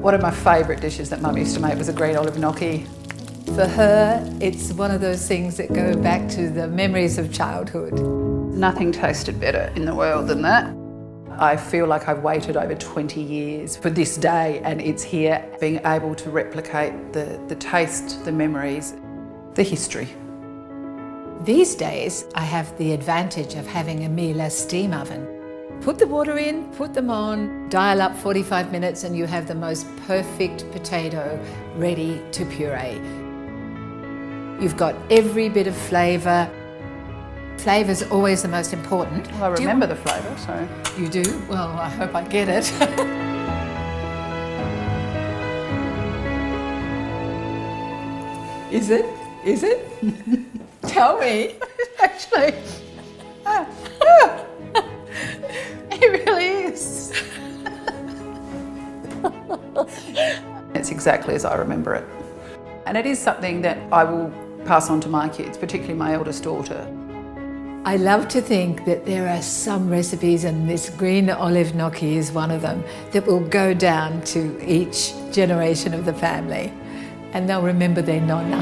One of my favourite dishes that Mum used to make was a green olive gnocchi. For her, it's one of those things that go back to the memories of childhood. Nothing tasted better in the world than that. I feel like I've waited over 20 years for this day, and it's here, being able to replicate the taste, the memories, the history. These days, I have the advantage of having a Miele steam oven. Put the water in, put them on, dial up 45 minutes and you have the most perfect potato ready to puree. You've got every bit of flavour. Flavour's always the most important. Well, I remember the flavour, so... You do? Well, I hope I get it. Is it? Is it? Tell me. Actually... It really is. It's exactly as I remember it. And it is something that I will pass on to my kids, particularly my eldest daughter. I love to think that there are some recipes, and this green olive gnocchi is one of them, that will go down to each generation of the family, and they'll remember their nonna.